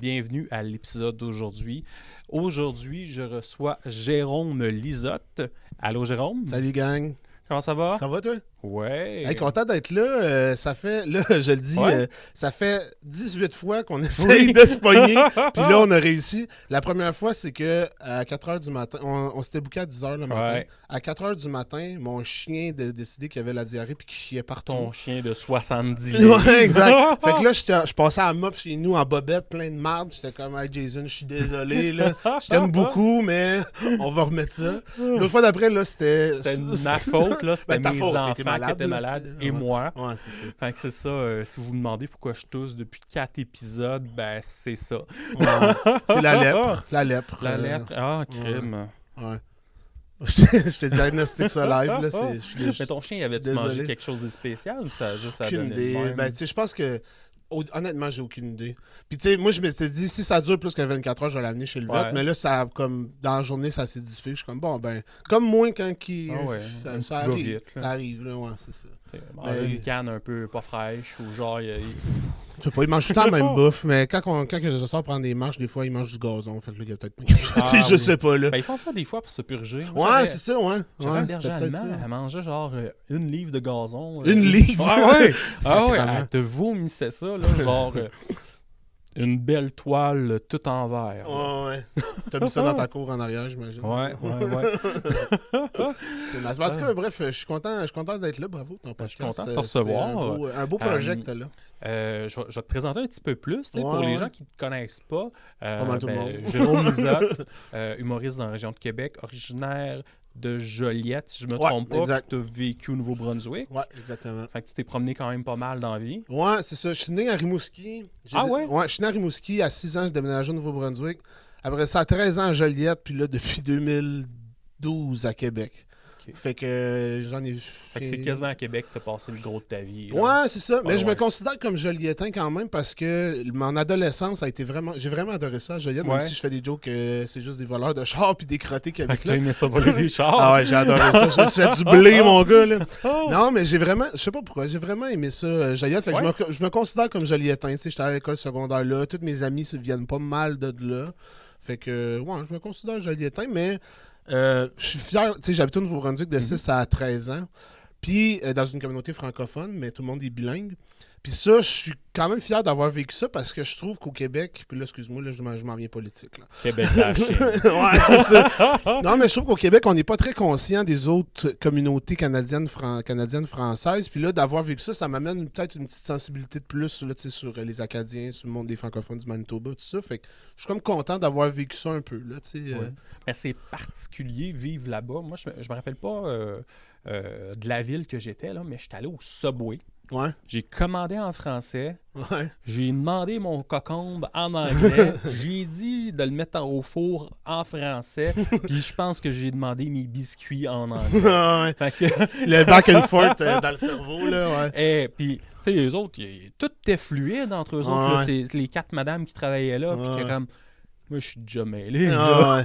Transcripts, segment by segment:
bienvenue à l'épisode d'aujourd'hui. Aujourd'hui, je reçois Jérôme Lisotte. Allô, Jérôme? Salut, gang. Comment ça va? Ça va, toi? Ouais. Hey, content d'être là. Ça fait, là, je le dis, Ouais. ça fait 18 fois qu'on essaye de se pogner. Puis là, on a réussi. La première fois, c'est que à 4 h du matin, on s'était booké à 10 h le matin. Ouais. À 4 h du matin, mon chien a décidé qu'il avait la diarrhée puis qu'il chiait partout. Ton chien de 70 livres. Ouais, exact. Fait que là, je passais à mop chez nous en bobette, plein de marde. J'étais comme, hey Jason, je suis désolé, là. Je t'aime beaucoup, mais on va remettre ça. L'autre fois d'après, là, c'était. C'était ma faute, là. C'était Ben, ta mes faute, enfants t'étais qui malade, étaient là, malades tu sais. et Ouais. moi. Ouais, c'est ça. Fait que c'est ça. Si vous vous demandez pourquoi je tousse depuis 4 épisodes, ben c'est ça. Ouais. C'est la lèpre. La lèpre. La lèpre. Ah, crime. Ouais. Je te diagnostique ça live, là. Mais ton chien, avait-tu Désolé. mangé quelque chose de spécial ou ça a juste à Aucune donner de idée. même? Ben, tu sais, je pense que. Honnêtement, j'ai aucune idée. Puis, tu sais, moi, je m'étais dit, si ça dure plus que 24 heures, je vais l'amener chez le vet. Ouais. Mais là, ça, comme, dans la journée, ça s'est dissipé. Je suis comme, bon, ben, comme moi, quand qui. Ah ouais, un petit ça gars arrive. vite, là. Ça arrive, là, ouais, c'est ça. T'sais, manger Ben, une canne un peu pas fraîche ou genre Je sais pas, il mange tout le temps la même bouffe, mais quand je sors prendre des marches, des fois, il mange du gazon. Fait que là, il y a peut-être. Ah, Tu sais, je oui. sais pas, là. Ben, ils font ça des fois pour se purger. Ouais, c'est ça, ouais. J'avais Ouais, un c'était berger peut-être allemand, ça. elle mangeait genre une livre de gazon. Une livre? Ah ouais! Ah ouais, Sacrément. elle te vomissait ça, là, genre une belle toile tout en verre. là. Ouais, ouais. T'as mis ça dans ta cour en arrière, j'imagine. Ouais, ouais, ouais. C'est nice. En tout cas, bref, je suis content d'être là. Bravo, ton podcast. suis content de te C'est recevoir. un beau projet que t'as là. Je vais te présenter un petit peu plus. Tu sais, pour Ouais, les ouais. gens qui ne te connaissent pas, mal tout le monde. Jérôme Lisotte, humoriste dans la région de Québec, originaire de Joliette, si je me Ouais, trompe pas, exact. tu as vécu au Nouveau-Brunswick. Ouais, exactement. Fait que tu t'es promené quand même pas mal dans la vie. Ouais, c'est ça. Je suis né à Rimouski. Ah ouais? Ouais, je suis né à Rimouski. À 6 ans, je déménagé au Nouveau-Brunswick. Après ça, à 13 ans à Joliette. Puis là, depuis 2012 à Québec. Ok. Fait que j'en ai... Fait que c'est quasiment à Québec que tu as passé le gros de ta vie. là. Ouais, c'est ça. Mais Ouais, je ouais. me considère comme Joliettain quand même parce que mon adolescence a été vraiment... J'ai vraiment adoré ça à Joliette, Ouais. même si je fais des jokes que c'est juste des voleurs de chars puis des crottés qui Fait habitent que là. t'as aimé ça voler des chars. Ah ouais, j'ai adoré ça. Je me suis fait du blé, mon gars, là. Non, mais j'ai vraiment... Je sais pas pourquoi. J'ai vraiment aimé ça, Joliette. Fait que Ouais. je me considère comme Joliettain. Tu sais, j'étais à l'école secondaire là. Tous mes amis se viennent pas mal de là. Fait que, ouais, je me considère Joliettain, mais... je suis fier, tu sais, j'habite au Nouveau-Brunswick de 6 à 13 ans, puis dans une communauté francophone, mais tout le monde est bilingue. Puis ça, je suis quand même fier d'avoir vécu ça parce que je trouve qu'au Québec, puis là, excuse-moi, là, je m'en viens politique, là. Québec bashing. Ouais, c'est ça. Non, mais je trouve qu'au Québec, on n'est pas très conscient des autres communautés canadiennes, françaises. Puis là, d'avoir vécu ça, ça m'amène peut-être une petite sensibilité de plus là, tu sais, sur les Acadiens, sur le monde des francophones du Manitoba, tout ça. Fait que je suis comme content d'avoir vécu ça un peu, là, tu sais. Ouais. Mais c'est particulier vivre là-bas. Moi, je me rappelle pas de la ville que j'étais, là, mais j'étais allé au Subway. Ouais, J'ai commandé en français. ouais. J'ai demandé mon cocombe en anglais. J'ai dit de le mettre au four en français. Puis je pense que j'ai demandé mes biscuits en anglais. Ouais. Fait que... Le back and forth dans le cerveau, là, ouais. Et puis, tu sais, les autres, tout était fluide entre eux autres. Là, Ouais. c'est les 4 madames qui travaillaient là. Puis Ouais. j'étais comme, moi, je suis déjà mêlé. là. Ah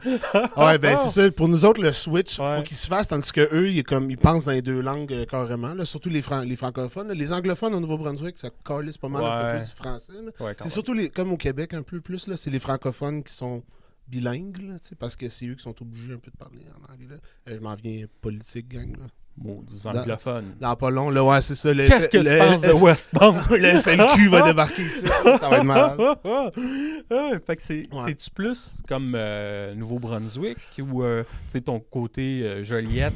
ouais. Ouais, ben c'est ça. Pour nous autres, le switch, Ouais. faut qu'il se fasse, tandis que eux, ils pensent dans les deux langues carrément. Là, surtout les francophones. Là. Les anglophones au Nouveau-Brunswick, ça calisse pas mal un peu Ouais. plus du français. Là. Ouais, quand C'est même. surtout comme au Québec un peu plus, là, c'est les francophones qui sont bilingues, là, tu sais, parce que c'est eux qui sont obligés un peu de parler en anglais. Là. Je m'en viens politique, gang. Là. Maudits anglophones. Dans pas long, là, ouais, c'est ça. Qu'est-ce que tu penses de Westmount? Le FLQ va débarquer ici. Ça va être malade. Fait que c'est-tu plus comme Nouveau-Brunswick ou c'est ton côté Joliette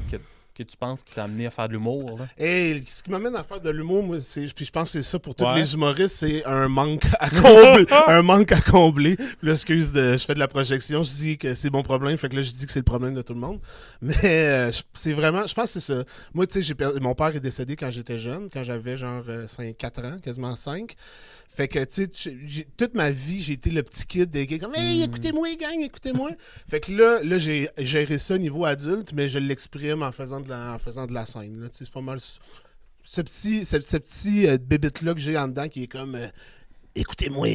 que tu penses qui t'a amené à faire de l'humour? Là? Et ce qui m'amène à faire de l'humour, moi, puis je pense que c'est ça pour tous Ouais. les humoristes, c'est un manque à combler. Un manque à combler. Puis là, je fais de la projection, je dis que c'est mon problème, fait que là, je dis que c'est le problème de tout le monde. Mais c'est vraiment, je pense que c'est ça. Moi, tu sais, mon père est décédé quand j'étais jeune, quand j'avais genre 4 ans, quasiment 5. Fait que, tu sais, toute ma vie, j'ai été le petit kid des gars comme « Hey, écoutez-moi, gang, écoutez-moi! » Fait que là, j'ai géré ça au niveau adulte, mais je l'exprime en faisant de la scène. Là. Tu sais, c'est pas mal ce petit bébite-là que j'ai en dedans qui est comme écoutez-moi.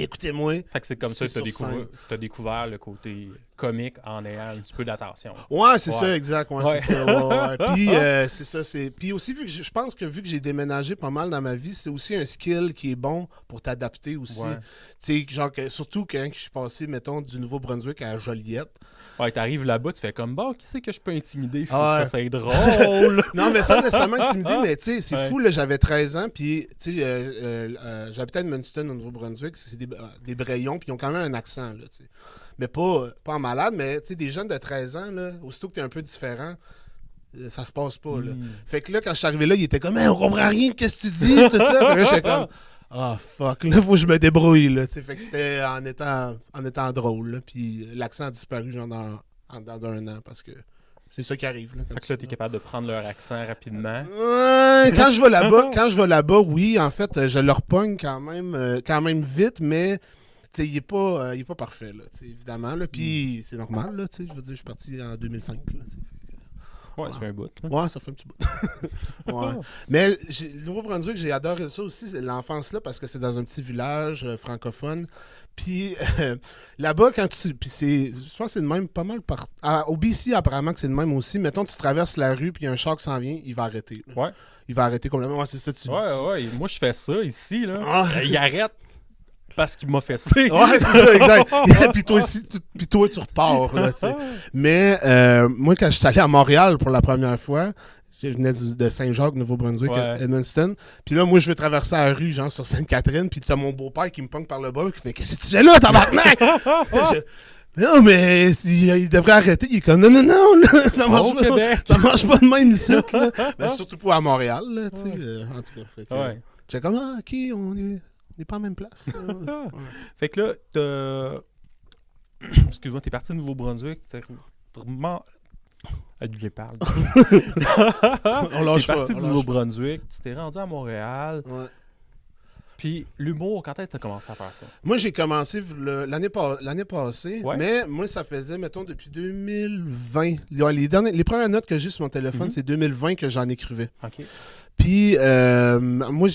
Fait que c'est comme ça que sur t'as découvert le côté comique en ayant un petit peu d'attention. Ouais, c'est ça, exact. Ouais. C'est ça. Ouais. Puis, c'est ça. Puis aussi, je pense que vu que j'ai déménagé pas mal dans ma vie, c'est aussi un skill qui est bon pour t'adapter aussi. Ouais. Tu sais, genre, surtout quand je suis passé, mettons, du Nouveau-Brunswick à Joliette. Ouais, t'arrives là-bas, tu fais comme, bon, qui c'est que je peux intimider? Faut Ouais. que ça soit drôle. Non, mais ça, nécessairement intimidé, mais tu sais, c'est Ouais. fou, là, j'avais 13 ans, puis, tu sais, j'habitais à Edmundston, au Nouveau-Brunswick, c'est des Brayons, puis ils ont quand même un accent, là, tu sais. Mais pas en malade, mais, tu sais, des jeunes de 13 ans, là, aussitôt que t'es un peu différent, ça se passe pas, là. Fait que là, quand je suis arrivé là, il était comme, hey, on comprend rien de qu'est-ce que tu dis, tout ça. Fait que là, j'étais comme, ah, fuck, là, faut que je me débrouille, là, tu sais. Fait que c'était en étant drôle, là, puis l'accent a disparu, genre, dans un an, parce que c'est ça qui arrive. Là, fait que là, t'es capable de prendre leur accent rapidement. Ouais, quand je vais là-bas, oui, en fait, je leur pogne quand même vite, mais tu sais, il est pas parfait, là, évidemment. Là, puis c'est normal, là, je veux dire, je suis parti en 2005. Là, Ouais, ça fait un bout. Là. Ouais, ça fait un petit bout. Ouais. Mais le Nouveau-Brunswick, j'ai adoré ça aussi, l'enfance-là, parce que c'est dans un petit village francophone. Puis là-bas, puis je pense que c'est de même pas mal au BC, apparemment que c'est de même aussi. Mettons, tu traverses la rue, puis il y a un char qui s'en vient, il va arrêter. Là. Ouais. Il va arrêter complètement. Ouais, c'est ça, Ouais. Moi, je fais ça ici, là. Ah. Il arrête parce qu'il m'a fait ça. Ouais, c'est ça, exact. Puis toi aussi, puis toi, tu repars, là, tu sais. Mais moi, quand je suis allé à Montréal pour la première fois, je venais de Saint-Jacques, Nouveau-Brunswick, Ouais. Edmundston. Puis là, moi, je vais traverser la rue, genre, sur Sainte-Catherine, puis t'as mon beau-père qui me pogne par le bas, qui fait « Qu'est-ce que tu fais là, tabarnak? » Non, mais il devrait arrêter. Il est comme, non, là, ça marche pas. Québec. Ça marche pas de même ici, là. Ben, surtout pas à Montréal, là, tu sais. En tout cas, fait que, Ouais. j'étais comme, ah, OK, on n'est pas en même place. Ouais. Fait que là, excuse-moi, t'es parti de Nouveau-Brunswick, t'es vraiment... Elle lui parle. On lâche T'es pas. parti on du lâche Nouveau-Brunswick, tu t'es rendu à Montréal. pas. Ouais. Puis l'humour, quand est-ce que t'as commencé à faire ça? Moi, j'ai commencé l'année passée, Ouais. mais moi, ça faisait, mettons, depuis 2020. Les premières notes que j'ai sur mon téléphone, c'est 2020 que j'en écrivais. OK. Puis, moi,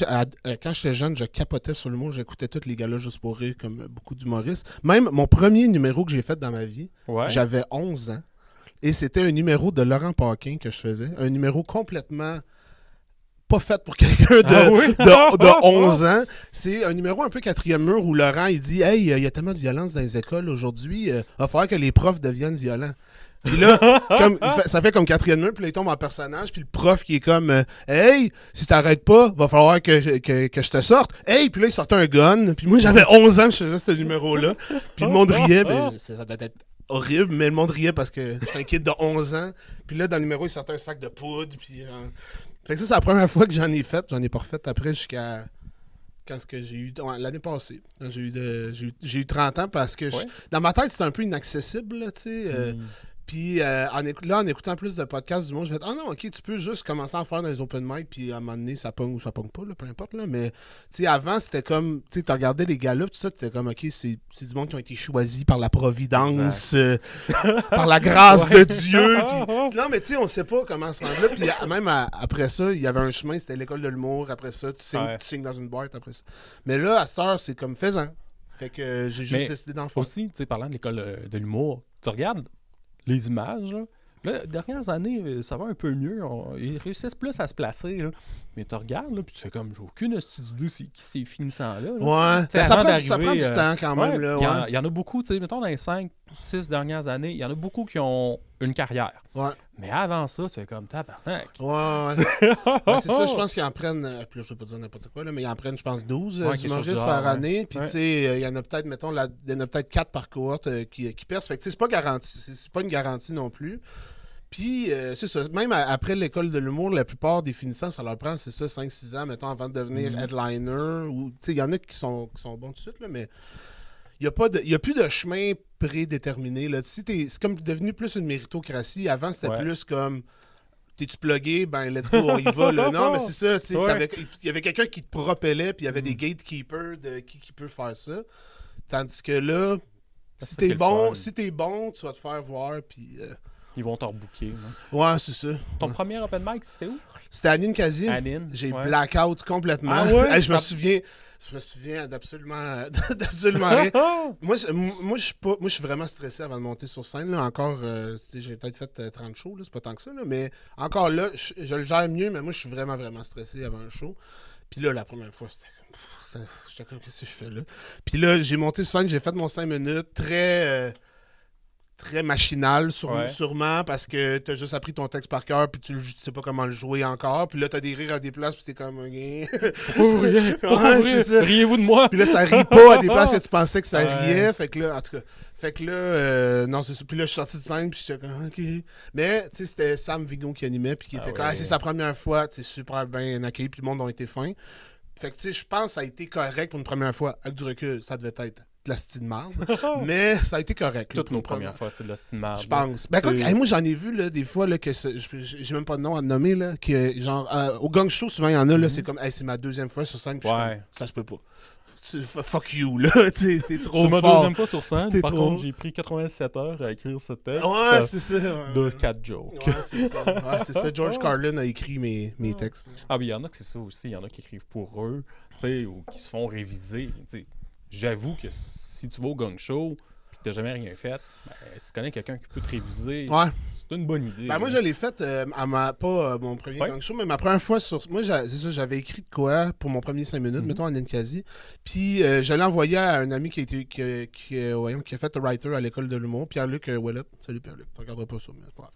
quand j'étais jeune, je capotais sur l'humour. J'écoutais tous les gars-là juste pour rire, comme beaucoup d'humoristes. Même mon premier numéro que j'ai fait dans ma vie, Ouais. j'avais 11 ans. Et c'était un numéro de Laurent Paquin que je faisais. Un numéro complètement pas fait pour quelqu'un de 11 ans. C'est un numéro un peu quatrième mur où Laurent, il dit « Hey, il y a tellement de violence dans les écoles aujourd'hui, il va falloir que les profs deviennent violents. » Puis là, ça fait comme quatrième mur, puis là, il tombe en personnage, puis le prof qui est comme Hey, si t'arrêtes pas, va falloir que je te sorte. Hey, puis là, il sortait un gun, puis moi, j'avais 11 ans, je faisais ce numéro-là. Puis le monde riait, ben, ça doit être horrible, mais le monde riait parce que j'étais un kid de 11 ans. Puis là, dans le numéro, il sortait un sac de poudre, puis... Fait que ça, c'est la première fois que j'en ai fait. J'en ai pas refait après jusqu'à... Quand ce que j'ai eu... l'année passée. J'ai eu 30 ans parce que... Dans ma tête, c'était un peu inaccessible, là, tu sais... Puis en écoutant plus de podcasts du monde, je vais dire, ah non, ok, tu peux juste commencer à faire dans les open mic, puis à un moment donné, ça pogne ou ça pogne pas, là, peu importe. Là, mais tu sais, avant, c'était comme, tu sais, tu regardais les gars-là, tout ça, tu étais comme, ok, c'est du monde qui ont été choisis par la providence, par la grâce de Dieu. Puis, non, mais tu sais, on sait pas comment se rendre là. Puis même après ça, il y avait un chemin, c'était l'école de l'humour. Après ça, tu signes dans une boîte après ça. Mais là, à cette heure, c'est comme faisant. Fait que j'ai juste décidé d'en faire. Aussi, tu sais, parlant de l'école de l'humour, tu regardes les images, là, dernières années, ça va un peu mieux. Ils réussissent plus à se placer. Là. Mais tu regardes, là, puis tu fais comme, j'ai aucune idée qui c'est finissant-là. Ouais. Ça prend du temps quand même. Il y en a beaucoup, tu sais, mettons dans les 5-6 dernières années, il y en a beaucoup qui ont une carrière. Ouais. Mais avant ça, tu fais comme tabarnak. Ouais. C'est ça, je pense qu'ils en prennent, je veux pas dire n'importe quoi, là, mais ils en prennent, je pense, 12 humoristes par année. Puis, tu sais, il y en a peut-être, mettons, il y en a peut-être 4 par cohorte qui percent. Fait que, tu sais, c'est pas garanti. C'est pas une garantie non plus. Puis, c'est ça. Même après l'école de l'humour, la plupart des finissants, ça leur prend, c'est ça, 5-6 ans, mettons, avant de devenir headliner. Ou, tu sais, il y en a qui sont bons tout de suite, là, mais il n'y a plus de chemin prédéterminé. Là. C'est comme devenu plus une méritocratie. Avant, c'était plus comme t'es-tu plugué, ben let's go, on y va. Là. Non, mais c'est ça. Il y avait quelqu'un qui te propellait, puis il y avait des gatekeepers de qui peut faire ça. Tandis que là, si t'es bon, tu vas te faire voir, puis... Ils vont te rebooker. Ouais, c'est ça. Ton premier open mic, c'était où? C'était à Ninkasi. J'ai blackout complètement. Ah ouais? Je me souviens... Je me souviens d'absolument rien. Moi, je suis vraiment stressé avant de monter sur scène. Là. Encore, j'ai peut-être fait 30 shows, là, c'est pas tant que ça. Là, mais encore là, je le gère mieux, mais moi, je suis vraiment, vraiment stressé avant un show. Puis là, la première fois, c'était comme... J'étais comme, qu'est-ce que je fais là? Puis là, j'ai monté sur scène, j'ai fait mon 5 minutes, très machinal, sûrement, parce que t'as juste appris ton texte par cœur, puis tu sais pas comment le jouer encore. Puis là, t'as des rires à des places, puis t'es comme... Pourquoi vous riez? Pourquoi vous riez? Riez-vous de moi? Puis là, ça rit pas à des places que tu pensais que ça riait. Fait que là, en tout cas... Fait que là, non, c'est ça. Puis là, je suis sorti de scène, puis j'étais comme, OK. Mais, tu sais, c'était Sam Vigon qui animait, puis qui était comme, c'est sa première fois, c'est super bien accueilli, puis le monde a été fin. Fait que, tu sais, je pense que ça a été correct pour une première fois. Avec du recul, ça devait être de la style de merde. Mais ça a été correct. Toutes nos premières fois, c'est de la style de merde. Je pense. Ben, écoute, moi, j'en ai vu, là, des fois, là, que j'ai même pas de nom à nommer, là, que, genre, au gang show, souvent, il y en a, là, c'est comme, c'est ma deuxième fois sur scène, puis ça se peut pas. Fuck you, là, t'es trop fort. C'est ma deuxième fois sur scène, par contre, j'ai pris 87 heures à écrire ce texte. Ouais, c'est ça. De 4 jokes. Ouais, c'est ça. Ouais, c'est ça. George Carlin a écrit mes textes. Ah, mais il y en a que c'est ça aussi. Il y en a qui écrivent pour eux, tu sais, ou qui se font réviser. Tu sais, j'avoue que si tu vas au gang show et que t'as jamais rien fait, ben, si tu connais quelqu'un qui peut te réviser, c'est une bonne idée. Ben, moi, je l'ai fait pas mon premier gang show, mais ma première fois sur... Moi, c'est ça, j'avais écrit de quoi pour mon premier 5 minutes, mettons, en Ninkasi. Puis, je l'ai envoyé à un ami qui a fait le writer à l'école de l'humour, Pierre-Luc Ouellette. Salut, Pierre-Luc. Tu regarderas pas ça, mais c'est pas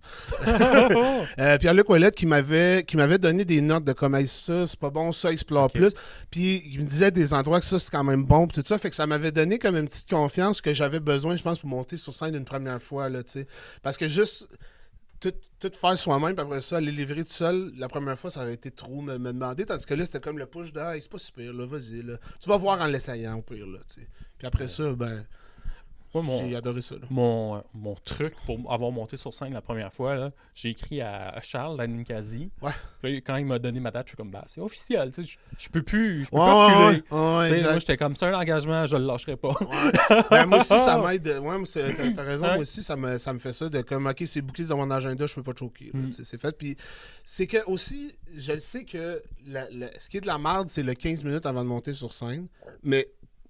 grave. Pierre-Luc Ouellette qui m'avait donné des notes de comme ça, c'est pas bon, ça, explore plus. Puis, il me disait des endroits que ça, c'est quand même bon, puis tout ça. Fait que ça m'avait donné comme une petite confiance que j'avais besoin, je pense, pour monter sur scène une première fois, là, tu sais. Parce que juste... Tout faire soi-même, puis après ça, aller livrer tout seul, la première fois, ça aurait été trop me demander, tandis que là, c'était comme le push de « c'est pas super, là, vas-y, là. Tu vas voir en l'essayant, au pire, là, tu sais. » Puis après ça, ben, j'ai adoré ça, là. Mon truc pour avoir monté sur scène la première fois, là, j'ai écrit à Charles, à Ninkasi. Ouais. Puis là, quand il m'a donné ma date, je suis comme, c'est officiel, tu sais, je peux plus reculer. Moi, j'étais comme, c'est un engagement, je le lâcherai pas. Ben, moi aussi, ça m'aide. Ouais, t'as raison, moi aussi, ça me fait ça de comme, OK, c'est bouclé dans mon agenda, je peux pas te choquer. C'est fait. Puis c'est que aussi, je le sais que ce qui est de la merde, c'est le 15 minutes avant de monter sur scène, mais...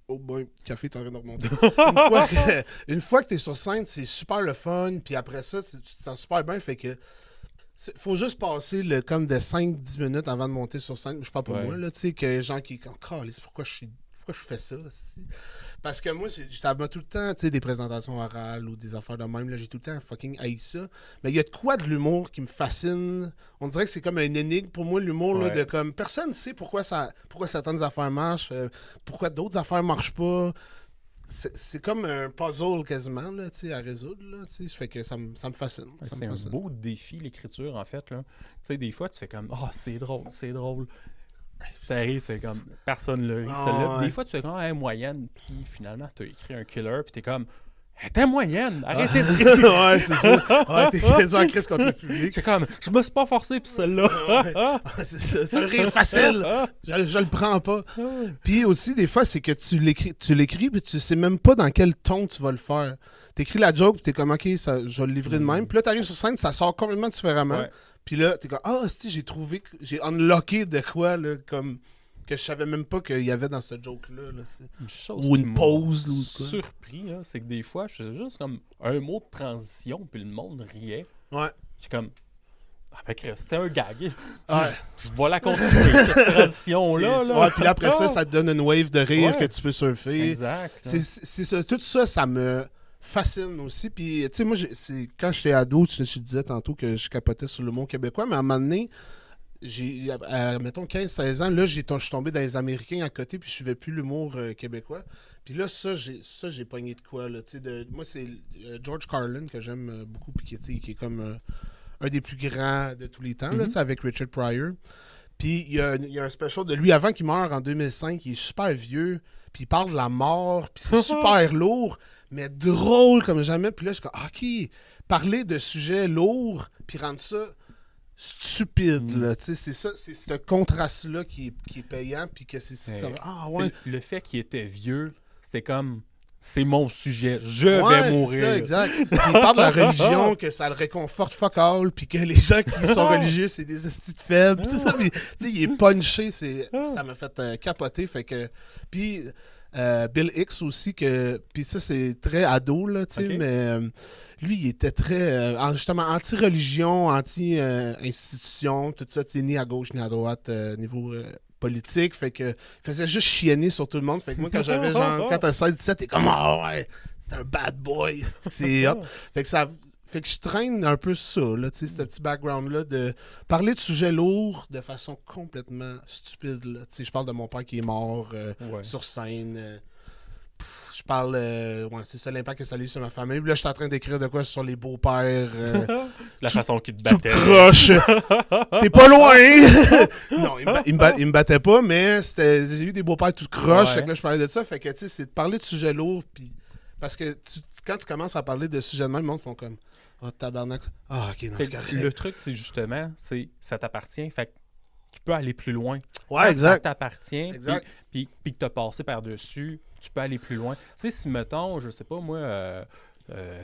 Oh boy, le café est en train de remonter. Une fois que t'es sur scène, c'est super le fun. Puis après ça, tu te sens super bien. Fait que faut juste passer comme de 5-10 minutes avant de monter sur scène. Je parle pour moi, là, tu sais, que les gens qui c'est pourquoi je fais ça aussi. Parce que moi, ça m'a tout le temps, tu sais, des présentations orales ou des affaires de même, là, j'ai tout le temps fucking haï ça. Mais il y a de quoi de l'humour qui me fascine. On dirait que c'est comme un énigme pour moi, l'humour, là, de comme, personne ne sait pourquoi certaines affaires marchent, pourquoi d'autres affaires marchent pas. C'est comme un puzzle quasiment, là, tu sais, à résoudre, là, tu sais, fait que ça me fascine. C'est un beau défi, l'écriture, en fait, là. Tu sais, des fois, tu fais comme, c'est drôle. Ça arrive, c'est comme personne le rit. Des fois, tu fais comme moyenne, puis finalement, tu as écrit un killer, puis t'es comme t'es moyenne, arrêtez de rire. Ouais, c'est ça. T'es quasiment en crise contre le public. C'est comme je me suis pas forcé, puis celle-là. C'est un rire facile. Je le prends pas. Puis aussi, des fois, c'est que tu l'écris, puis tu sais même pas dans quel ton tu vas le faire. T'écris la joke, puis t'es comme, OK, je vais le livrer de même. Puis là, t'arrives sur scène, ça sort complètement différemment. Ouais. Puis là, t'es comme, j'ai unlocké de quoi, là, comme, que je savais même pas qu'il y avait dans ce joke-là. Là, ou une pause. Ou quoi. Surpris, là, c'est que des fois, je faisais juste comme un mot de transition, puis le monde riait. Ouais. J'ai comme, c'était un gag. Je vais la continuer, cette transition-là. Là. Ouais, puis là, après ça te donne une wave de rire que tu peux surfer. Exact. C'est ça, tout ça, ça me fascine aussi. Puis, tu sais, moi, quand j'étais ado, je disais tantôt que je capotais sur le mot québécois, mais à un moment donné, mettons 15-16 ans, là, je suis tombé dans les Américains à côté, puis je suivais plus l'humour québécois. Puis là, j'ai pogné de quoi, là, tu sais, moi, c'est George Carlin que j'aime beaucoup, puis qui est comme un des plus grands de tous les temps, là, tu sais, avec Richard Pryor. Puis il y a un special de lui avant qu'il meure en 2005, il est super vieux, puis il parle de la mort, puis c'est super lourd, mais drôle comme jamais. Puis là, je suis comme, OK, parler de sujets lourds, puis rendre ça stupide, là, tu sais, c'est ça, c'est ce contraste-là qui est payant, puis que c'est le fait qu'il était vieux, c'était comme, c'est mon sujet, je vais mourir. C'est ça, exact. Puis il parle de la religion, que ça le réconforte fuck all, puis que les gens qui sont religieux, c'est des estis de faibles. Tout ça, puis, il est punché, ça m'a fait capoter. Fait que, puis Bill Hicks aussi, puis ça, c'est très ado, là, tu sais, Ok. mais lui, il était très, justement, anti-religion, anti-institution, tout ça, tu sais, ni à gauche, ni à droite, niveau politique, fait que il faisait juste chienner sur tout le monde. Fait que moi, quand j'avais genre, quand t'as 16-17, t'es comme, ah ouais, c'est un bad boy, c'est hot. Fait que je traîne un peu ça, là, tu sais, ce petit background-là, de parler de sujets lourds de façon complètement stupide, là. Tu sais, je parle de mon père qui est mort Ouais. sur scène. Je parle, c'est ça l'impact que ça a eu sur ma famille. Puis là, je suis en train d'écrire de quoi sur les beaux-pères. La façon qu'il te Tout battait. croche. T'es pas loin. Non, il me battait pas, mais j'ai eu des beaux-pères tout croche. Ouais. Fait que là, je parlais de ça. Fait que, tu sais, c'est de parler de sujets lourds. Puis, parce que quand tu commences à parler de sujets de même, le monde font comme, oh, tabarnak. Ah, ok, non, Fait c'est que correct. le truc, c'est justement, c'est ça t'appartient. Fait que tu peux aller plus loin. Ouais, Quand exact. ça t'appartient, Exact. puis que t'as passé par-dessus, tu peux aller plus loin. Tu sais, si, mettons, je sais pas, moi,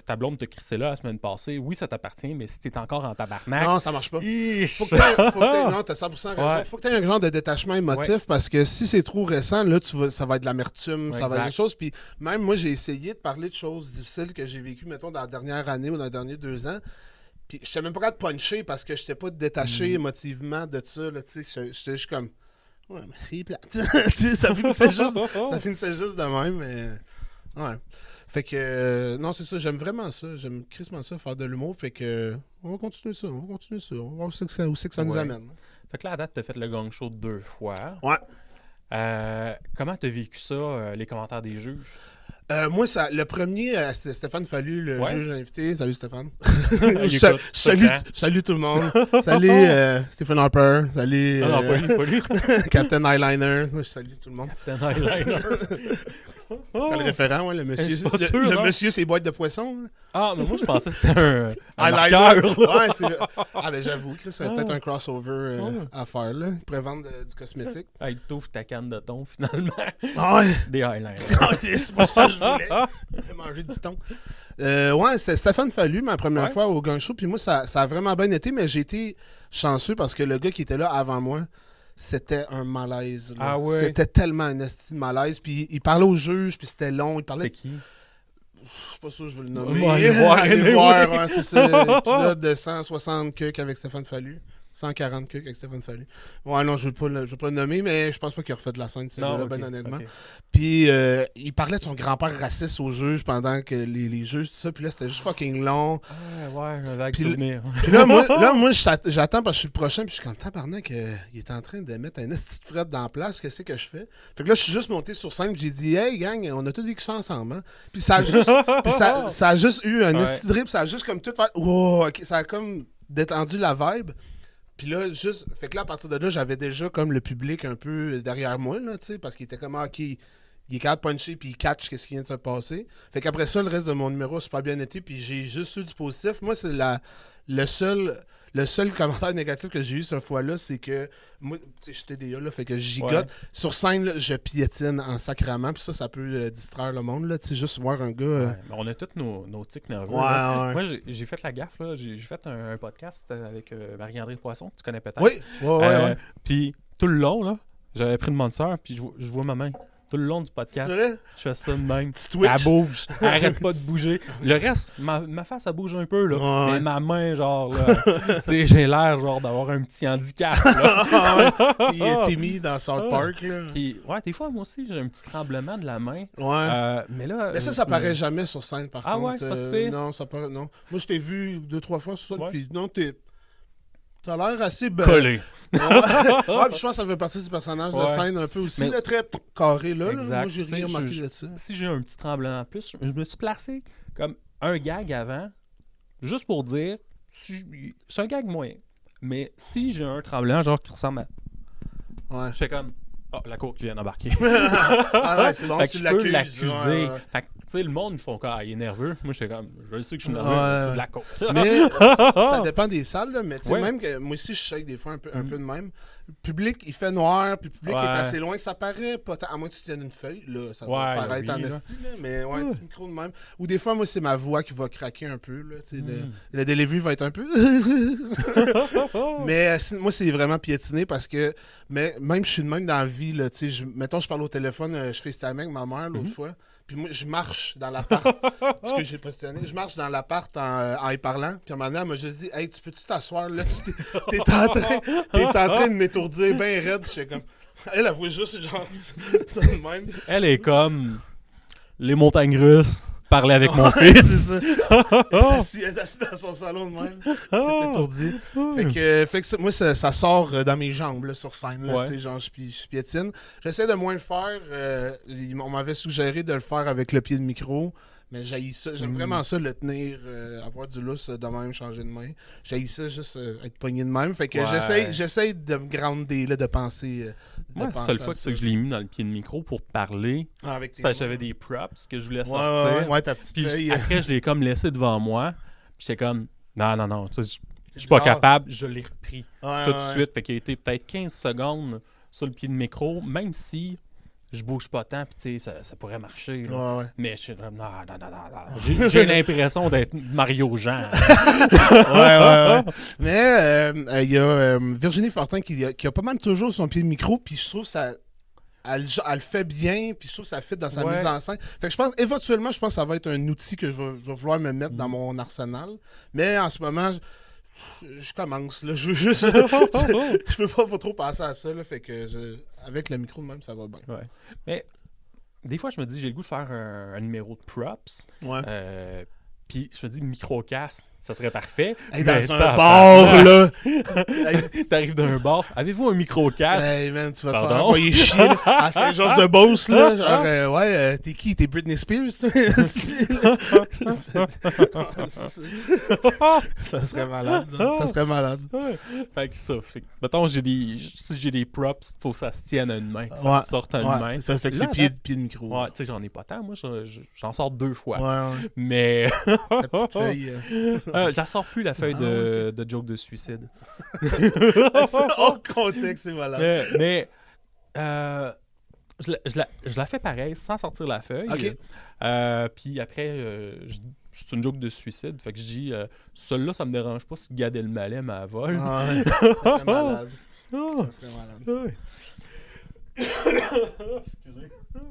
ta blonde te crissé là la semaine passée, oui, ça t'appartient, mais si t'es encore en tabarnak... Non, ça marche pas. Ish! Faut que t'aies, non, t'as 100% raison. Ouais. Faut que t'aies un genre de détachement émotif parce que si c'est trop récent, là, ça va être de l'amertume, ça va être Exact. quelque chose. Puis même moi, j'ai essayé de parler de choses difficiles que j'ai vécues, mettons, dans la dernière année ou dans les derniers 2 ans. Puis j'étais même pas capable de puncher parce que j'étais pas détaché émotivement de ça, là, tu sais. J'étais juste comme, ouais, mais c'est plate. Tu sais, ça finissait juste de même, mais... Ouais. Fait que, non, c'est ça, j'aime vraiment ça. J'aime crissement ça, faire de l'humour. Fait que, on va continuer ça. On va voir où c'est que ça nous Ouais. amène. Fait que là, à date, t'as fait le gang show 2 fois. Ouais. Comment t'as vécu ça, les commentaires des juges? Moi, le premier, c'était Stéphane Fallu, le Ouais. juge invité. Salut Stéphane. Il écoute tout Salut tout le monde. Salut Stephen Harper. Salut Non, pas lui. Captain Eyeliner. Moi, je salue tout le monde. Captain Eyeliner. T'as le référent, ouais, le monsieur. Je suis pas le sûr, non? monsieur, c'est boîtes de poisson. Là. Ah, mais moi, je pensais que c'était un Eyeliner. marqueur. Ouais, ah, ben j'avoue, Chris, ça peut-être un crossover à faire, là. Il pourrait vendre du cosmétique. Hey, t'ouvres ta canne de thon, finalement. Ah ouais. Des highliners. C'est pas ça que je voulais. J'ai mangé du thon. Ouais, c'était Stéphane Fallu, ma première Ouais. fois au gang show. Puis moi, ça a vraiment bien été, mais j'ai été chanceux parce que le gars qui était là avant moi, c'était un malaise. Là. Ah ouais? C'était tellement un esti de malaise. Puis il parlait au juge, puis c'était long. Il parlait. C'était qui? Je sais pas sûr que je veux le nommer. Moi, allez voir, Allez anyway. voir, ouais, c'est ça. L'épisode de 160 cucs avec Stéphane Fallu. 140 cucs avec Stéphane Fallu. Ouais, non, je veux pas le nommer, mais je pense pas qu'il a refait de la scène, ce gars-là, ok, ben honnêtement. ok. Puis il parlait de son grand-père raciste au juge pendant que les juges, tout ça. Puis là, c'était juste fucking long. Ah, ouais, un vague Puis souvenir. Puis là, moi j'attends parce que je suis le prochain. Puis je suis comme, tabarnak, il est en train de mettre un esti de fret dans la place. Qu'est-ce que je fais? Fait que là, je suis juste monté sur scène. Puis j'ai dit, hey, gang, on a tous vécu ça ensemble. Hein? Puis ça a juste, ça a juste eu un Ouais. esti de rip. Ça a juste comme tout fait. Wow, ok, ça a comme détendu la vibe. Puis là, juste. Fait que là, à partir de là, j'avais déjà comme le public un peu derrière moi, là, tu sais, parce qu'il était comme, ok, il est capable de puncher, puis il catch qu'est-ce qui vient de se passer. Fait qu'après ça, le reste de mon numéro a super bien été, puis j'ai juste eu du positif. Moi, c'est le seul commentaire négatif que j'ai eu cette fois-là, c'est que, moi, tu sais, je suis TDA, là, fait que je gigote. Ouais. Sur scène, là, je piétine en sacrament, puis ça peut distraire le monde, là, tu sais, juste voir un gars. Ouais, mais on a tous nos tics nerveux. Ouais, là. ouais. Moi, j'ai fait la gaffe. Là. J'ai fait un podcast avec Marie-André Poisson, que tu connais peut-être. Oui, ouais. Puis tout le long, là, j'avais pris une monture, puis je vois ma main. Tout le long du C'est podcast, vrai? je fais ça de même. Tu twitch? Elle bouge. Elle arrête pas de bouger. Le reste, ma face, elle bouge un peu, là. Ouais. Mais ma main, genre, là, tu sais, j'ai l'air, genre, d'avoir un petit handicap, là. Il était mis dans South Park, là. Puis, ouais, des fois, moi aussi, j'ai un petit tremblement de la main. Ouais. Mais là... Mais ça paraît jamais sur scène, par Ah contre. ouais, c'est pas si pire? Non, ça paraît... Non. Moi, je t'ai vu 2-3 fois sur ça, Ouais. puis non, t'as l'air assez... collé. Ouais, puis je pense que ça fait partie du personnage de Ouais. scène un peu aussi, Mais- là, très carré, là. Exact. Moi, j'ai Tu sais, rien remarqué de ça. Si j'ai un petit tremblement de plus, je me suis placé comme un gag avant, juste pour dire, c'est un gag moyen. Mais si j'ai un tremblement, genre, qui ressemble à... Ouais. Je fais comme... Oh, la cour qui vient d'embarquer. Ah ouais, c'est bon, Fait que tu je peux l'accuses. l'accuser. Ouais. Fait que sais, le monde, ils font quand il est nerveux. Moi, j'étais comme, je sais que je suis nerveux, Ouais. c'est de la coke. Mais ça dépend des salles, là, mais tu sais, Ouais. même que moi aussi, je shake des fois un peu de même. Le public, il fait noir, puis le public Ouais. est assez loin que ça paraît pas tant. À moins que tu tiennes une feuille, là, ça Ouais, va paraître oui, en là. esti, là, mais ouais, un petit micro de même. Ou des fois, moi, c'est ma voix qui va craquer un peu, là, tu sais, le delivery va être un peu... Mais moi, c'est vraiment piétiné parce que même je suis de même dans la vie, là, tu sais, mettons, je parle au téléphone, je FaceTime avec ma mère l'autre fois. Puis moi, je marche dans l'appart. Parce que j'ai positionné. Je marche dans l'appart en y parlant. Puis à un moment donné, elle m'a juste dit, hey, tu peux-tu t'asseoir là? T'es en train de m'étourdir bien raide. J'étais comme. Elle voit juste genre ça de même. Elle est comme les montagnes russes, parler avec mon Ouais, fils. c'est ça. Elle est assise dans son salon de même. T'es étourdi. Fait que moi, ça sort dans mes jambes là, sur scène. Là, Ouais. tu sais, genre, je piétine. J'essaie de moins le faire. On m'avait suggéré de le faire avec le pied de micro. Mais j'haïs ça. J'aime vraiment ça, le tenir, avoir du lousse de même, changer de main. J'haïs ça, juste être pogné de même. Fait que Ouais. j'essaie de me grounder, là, de penser. Moi, la seule fois que je l'ai mis dans le pied de micro pour parler, avec c'est parce que j'avais des props que je voulais Ouais, sortir. ouais, ta petite Puis feuille. après, je l'ai comme laissé devant moi. Puis j'étais comme, non, tu sais, je suis bizarre. pas capable. Je l'ai repris Ouais, tout de ouais. suite. Fait qu'il a été peut-être 15 secondes sur le pied de micro, même si je bouge pas tant, puis tu sais, ça pourrait marcher. Là. Ouais, ouais. Mais je suis comme, non. J'ai l'impression d'être Mario Jean. Ouais. Mais il y a Virginie Fortin qui a pas mal toujours son pied de micro, puis je trouve ça. Elle le fait bien, puis je trouve que ça fit dans sa mise en scène. Fait que je pense, éventuellement, que ça va être un outil que je vais vouloir me mettre dans mon arsenal. Mais en ce moment, je commence, là. Je peux pas trop passer à ça, là. Fait que avec le micro de même, ça va bien. Ouais. Mais des fois, je me dis, j'ai le goût de faire un numéro de props. Ouais. Puis je me dis, micro-casse, ça serait parfait. Hey, Mais dans un bar, là. T'arrives d'un bar. Avez-vous un micro-casse? Hey, man, tu vas te Pardon? faire envoyer chier, là, à Saint-Georges-de-Beauce, là. Genre, t'es qui? T'es Britney Spears, toi? Ça serait malade. Ça serait malade. Ouais. Fait que ça. Fait que, mettons, si j'ai des props, faut que ça se tienne à une main. Que ça se sorte à une main. C'est ça. Fait que Là, c'est pied de micro. Ouais, tu sais, j'en ai pas tant. Moi, j'en sors 2 fois. Ouais. Mais. Ta petite feuille. J'en sors plus la feuille de joke de suicide. Hors contexte, c'est malade. Mais je la fais pareil, sans sortir la feuille. Ok. Puis après, c'est une joke de suicide. Fait que je dis, celle-là, ça me dérange pas si Gad Elmaleh m'a vol. Ouais. Ça serait malade. Ah. Ça serait malade. Ouais.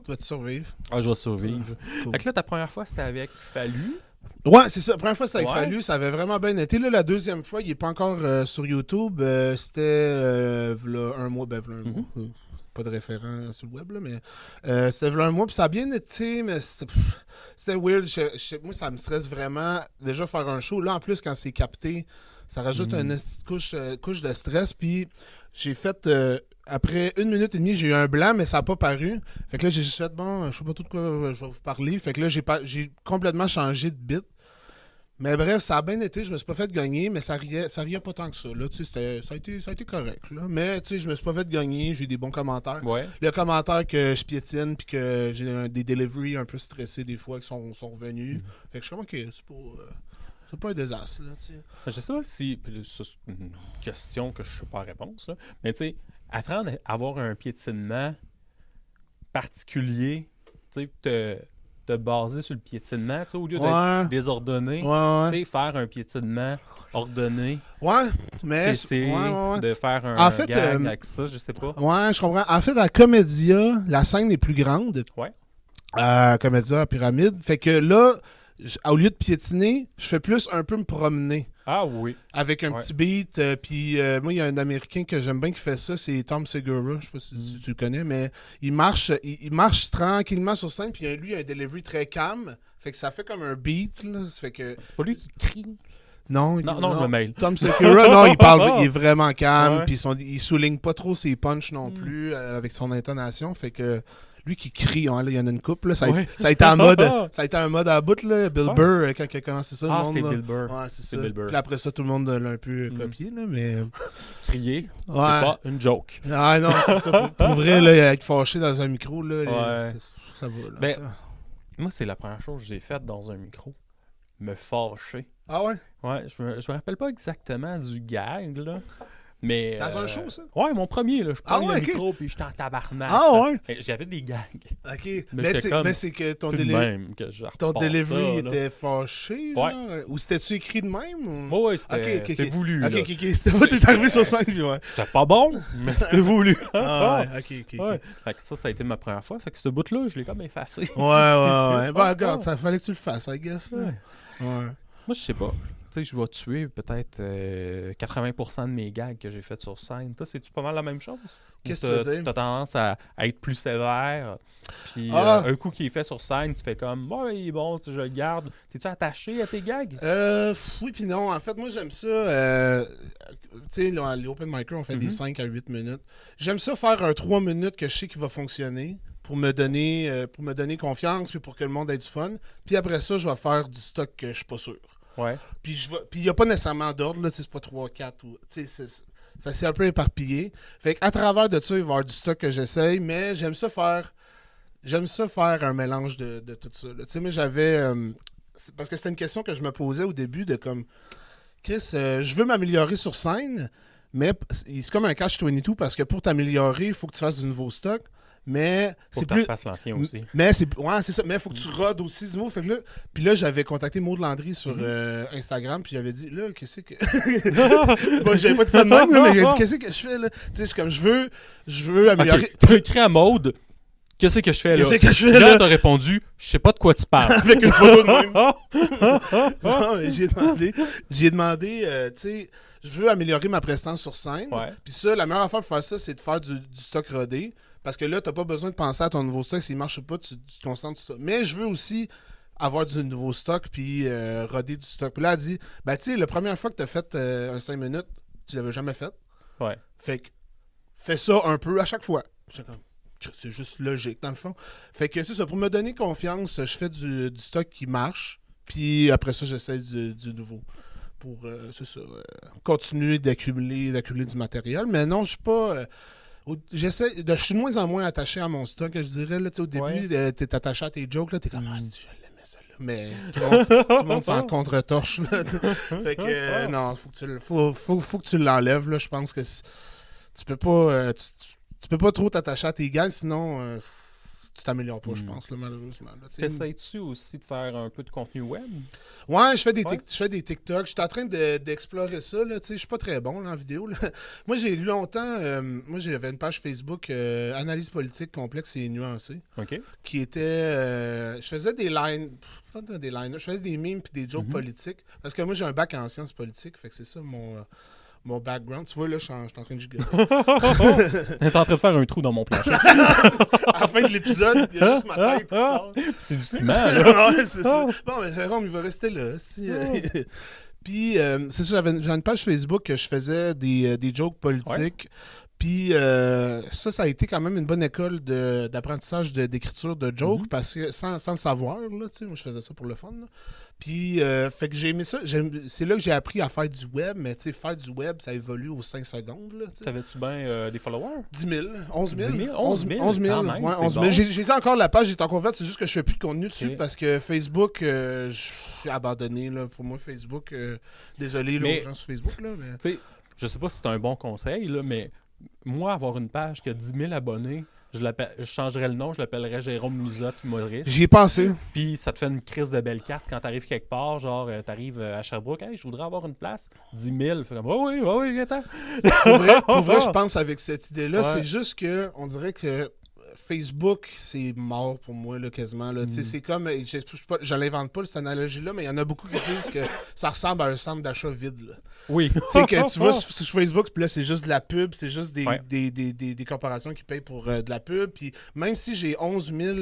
Tu vas te survivre. Ah, je vais survivre. Cool. Fait que là, ta première fois, c'était avec Fallu. Ouais, c'est ça. La première fois, c'était avec Ouais. Fallu. Ça avait vraiment bien été. Là, la deuxième fois, il n'est pas encore sur YouTube. C'était v'là un mois. V'là un mois. Pas de référent sur le web, là, mais c'était v'là un mois. Puis ça a bien été, mais c'était weird. Moi, ça me stresse vraiment. Déjà, faire un show. Là, en plus, quand c'est capté, ça rajoute une petite couche de stress. Puis j'ai fait... après 1 minute et demie, j'ai eu un blanc, mais ça n'a pas paru. Fait que là, j'ai juste fait, bon, je sais pas tout de quoi je vais vous parler. Fait que là, j'ai complètement changé de bit. Mais bref, ça a bien été. Je me suis pas fait gagner, mais ça riait pas tant que ça. Là, tu sais, ça a été correct. Là. Mais tu sais, je me suis pas fait gagner. J'ai eu des bons commentaires. Ouais. Le commentaire que je piétine puis que j'ai des deliveries un peu stressés des fois qui sont revenus. Fait que je suis comme, OK, c'est pas un désastre. Là, tu sais. Je sais pas si... puis là, ça, c'est une question que je sais pas la réponse. Là, mais tu sais, apprendre à avoir un piétinement particulier, tu sais, te baser sur le piétinement, tu sais, au lieu d'être désordonné, Ouais. tu sais, faire un piétinement ordonné, Ouais, mais... essayer ouais. de faire un En fait, gag avec ça, je sais pas. Ouais, je comprends. En fait, à Comédia, la scène est plus grande. Ouais. Comédia à Pyramide. Fait que là, au lieu de piétiner, je fais plus un peu me promener. Ah oui. Avec un petit beat. Puis moi, il y a un Américain que j'aime bien qui fait ça, c'est Tom Segura. Je sais pas si tu le connais, mais il marche tranquillement sur scène. Puis lui, il a un delivery très calme. Fait que ça fait comme un beat. Là. Ça fait que... C'est pas lui qui crie. Non, je me mêle. Tom Segura, non, il est vraiment calme. Ouais. Puis il souligne pas trop ses punchs non plus avec son intonation. Fait que lui qui crie, il y en a une couple. Là, ça a été en mode à bout, là, Bill Burr, quand il a commencé ça. Ah, le monde, c'est là. Bill Burr. Ouais, c'est ça. Bill Burr. Puis après ça, tout le monde l'a un peu copié, là, mais... Crier, c'est Ouais. pas une joke. Ah non, c'est ça. Pour vrai, là, être fâché dans un micro, là, Ouais. ça va. Là, Ben, ça. Moi, c'est la première chose que j'ai faite dans un micro. Me fâcher. Ah ouais? Ouais, je me rappelle pas exactement du gag, là. Mais, Dans un show, ça? Ouais, mon premier, là. Je prends ouais, le ok. micro puis j'étais en tabarnak. Ah ouais? J'avais des gags. OK. Mais j'étais comme Mais c'est que ton, Tout de même que je ton repars delivery ça, là. était fâché, Ouais. genre? Ou c'était-tu écrit de même? Ou... Ouais, c'était voulu. OK, là. OK, OK. C'était pas t'es arrivé sur scène, puis ouais. C'était pas bon, mais c'était voulu. Ah ouais, OK. Ouais. Fait que ça a été ma première fois. Fait que ce bout-là, je l'ai comme effacé. Ouais. Ben, regarde, ça fallait que tu le fasses, I guess. là. Ouais. Ouais. Moi, je sais pas. Tu sais, je vais tuer peut-être 80% de mes gags que j'ai fait sur scène. Toi, c'est-tu pas mal la même chose? Qu'est-ce Ou que tu veux dire? T'as tendance à être plus sévère. Puis un coup qui est fait sur scène, tu fais comme, ouais, il est bon, tu sais, je le garde. T'es-tu attaché à tes gags? Oui puis non. En fait, moi, j'aime ça. Tu sais, les open micro, on fait des 5 à 8 minutes. J'aime ça faire un 3 minutes que je sais qu'il va fonctionner pour me donner confiance puis pour que le monde ait du fun. Puis après ça, je vais faire du stock que je suis pas sûr. Ouais. Puis il n'y a pas nécessairement d'ordre, là, c'est pas 3, 4 ou. Ça s'est un peu éparpillé. Fait qu'à travers de ça, il va y avoir du stock que j'essaye, mais j'aime ça faire un mélange de tout ça. Tu sais, moi j'avais. Parce que c'était une question que je me posais au début de comme. Chris, je veux m'améliorer sur scène, mais c'est comme un catch-22 parce que pour t'améliorer, il faut que tu fasses du nouveau stock. Mais Faut c'est que tu plus. fasses l'ancien aussi. Mais c'est ça. Mais il faut que tu rodes aussi du nouveau. Fait que là, puis là, j'avais contacté Maud Landry sur Instagram, puis j'avais dit, là, qu'est-ce que. Bon, j'avais pas dit ça de même, là, mais j'ai dit, qu'est-ce que je fais, là? Tu sais, je suis comme, je veux améliorer. Ok, t'as écrit à Maude, qu'est-ce que je fais là? Qu'est-ce que je fais, Puis là, là? t'as répondu, je sais pas de quoi tu parles. Avec une photo de même. Non, mais j'ai demandé, tu sais, je veux améliorer ma prestance sur scène. Ouais. Puis ça, la meilleure affaire pour faire ça, c'est de faire du stock rodé. Parce que là, t'as pas besoin de penser à ton nouveau stock. S'il marche pas, tu te concentres sur ça. Mais je veux aussi avoir du nouveau stock puis roder du stock. Puis là, elle dit, ben tu sais, la première fois que t'as fait un 5 minutes, tu l'avais jamais fait. Ouais. Fait que fais ça un peu à chaque fois. J'étais comme, c'est juste logique, dans le fond. Fait que c'est ça, pour me donner confiance, je fais du stock qui marche. Puis après ça, j'essaie du nouveau. Pour, c'est ça, continuer d'accumuler du matériel. Mais non, je suis pas... je suis de moins en moins attaché à mon stock, je dirais. Là, au début, t'es attaché à tes jokes, là, t'es comme, si je l'aimais celle-là. Mais tout le monde s'en contre-torche. Là, fait que non, faut que tu l'enlèves. Là, je pense que tu peux pas tu peux pas trop t'attacher à tes gars, sinon tu t'améliores pas, je pense, là, malheureusement. T'essayes-tu aussi de faire un peu de contenu web? Ouais, je fais des TikTok. Je suis en train d'explorer ça. Je suis pas très bon là, en vidéo. Là. Moi, j'ai eu longtemps... moi, j'avais une page Facebook Analyse politique complexe et nuancée. OK. Qui était... je faisais des lines... Je faisais des memes et des jokes politiques. Parce que moi, j'ai un bac en sciences politiques. Fait que c'est ça mon background. Tu vois, là, je suis en train de gigoter. T'es en train de faire un trou dans mon plancher. À la fin de l'épisode, il y a juste ma tête qui sort. C'est du ciment, là. Ouais, c'est ça. Bon, mais Jérôme, il va rester là. Puis, c'est ça, j'avais une page Facebook que je faisais des jokes politiques. Puis, ça a été quand même une bonne école d'apprentissage d'écriture de jokes parce que sans le savoir, là, tu sais, moi, je faisais ça pour le fun. Là. Puis, fait que j'ai aimé ça. C'est là que j'ai appris à faire du web, mais tu sais, faire du web, ça évolue aux 5 secondes. Là, t'avais-tu bien des followers? 10 000, 11 000. 10 000? 11 000, quand même, ouais, c'est 11 000. bon. J'ai encore la page, j'ai encore fait, c'est juste que je fais plus de contenu dessus parce que Facebook, j'ai abandonné. Là, pour moi, Facebook, désolé là, aux gens sur Facebook. Là, mais... Tu sais, je sais pas si c'est un bon conseil, là, mais moi, avoir une page qui a 10 000 abonnés, je changerais le nom, je l'appellerais Jérôme Musotte humoriste. J'y ai pensé. Puis ça te fait une crise de belle carte quand t'arrives quelque part, genre t'arrives à Sherbrooke, hey, je voudrais avoir une place, 10 000, fait comme oh oui, attends. Pour vrai, je pense avec cette idée-là, c'est juste que on dirait que Facebook, c'est mort pour moi, là, quasiment. Là. C'est comme, je l'invente pas, cette analogie-là, mais il y en a beaucoup qui disent que ça ressemble à un centre d'achat vide. Là. Oui. Tu sais, que tu vas sur Facebook, puis là, c'est juste de la pub, c'est juste des corporations qui payent pour de la pub. Puis même si j'ai 11 000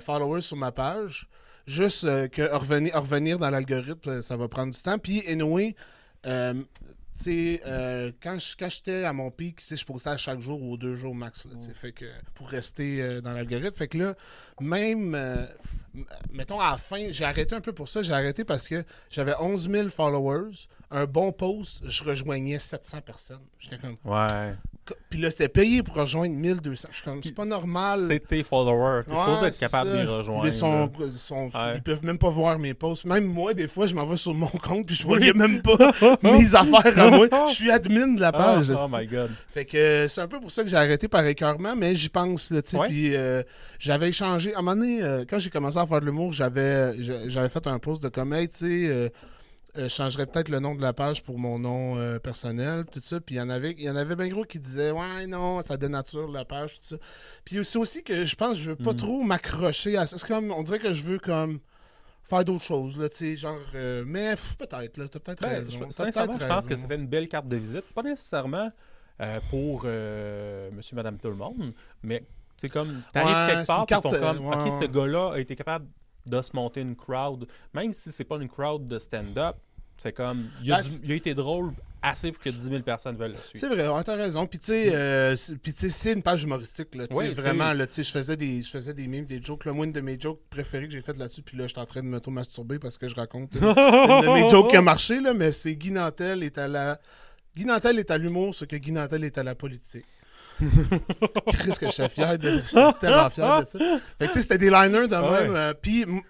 followers sur ma page, juste que revenir dans l'algorithme, ça va prendre du temps. Puis, anyway, quand j'étais à mon pic, je postais à chaque jour ou 2 jours max. Là, fait que, pour rester dans l'algorithme. Fait que là, même, mettons, à la fin, j'ai arrêté un peu pour ça. J'ai arrêté parce que j'avais 11 000 followers. Un bon post, je rejoignais 700 personnes. J'étais comme... Ouais. Puis là, c'était payé pour rejoindre 1200. Je suis comme, c'est pas normal. C'est tes followers. T'es supposé être capable de les rejoindre. Ils peuvent même pas voir mes posts. Même moi, des fois, je m'en vais sur mon compte puis je voyais même pas mes affaires à moi. Je suis admin de la page. Oh my God. Fait que c'est un peu pour ça que j'ai arrêté par écœurement, mais j'y pense, tu sais. Puis j'avais échangé. À un moment donné, quand j'ai commencé à faire de l'humour, j'avais fait un post de comme, hey, tu sais... je changerais peut-être le nom de la page pour mon nom personnel, tout ça. Puis il y en avait bien gros qui disaient ouais, non, ça dénature la page, tout ça. Puis c'est aussi que je pense que je veux pas trop m'accrocher à ça. C'est comme, on dirait que je veux comme faire d'autres choses, là, tu sais, genre... mais peut-être, là, t'as peut-être raison. Sincèrement, je pense que ça fait une belle carte de visite. Pas nécessairement pour monsieur, madame, tout le monde, mais c'est comme, t'arrives quelque part, ils font comme, OK, ce gars-là a été capable de se monter une crowd, même si c'est pas une crowd de stand-up, c'est comme, il a été drôle assez pour que 10 000 personnes veulent le suivre. C'est vrai, ouais, t'as raison. Puis tu sais, c'est une page humoristique, là, vraiment, là, tu sais, je faisais des memes, des jokes. Là, moi, une de mes jokes préférées que j'ai faites là-dessus, puis là, je suis en train de m'auto-masturber parce que je raconte une de mes jokes qui a marché, là, mais c'est Guy Nantel est à l'humour, ce que Guy Nantel est à la politique. Qu'est-ce que je suis tellement fier de ça. Fait que tu sais, c'était des liners de même.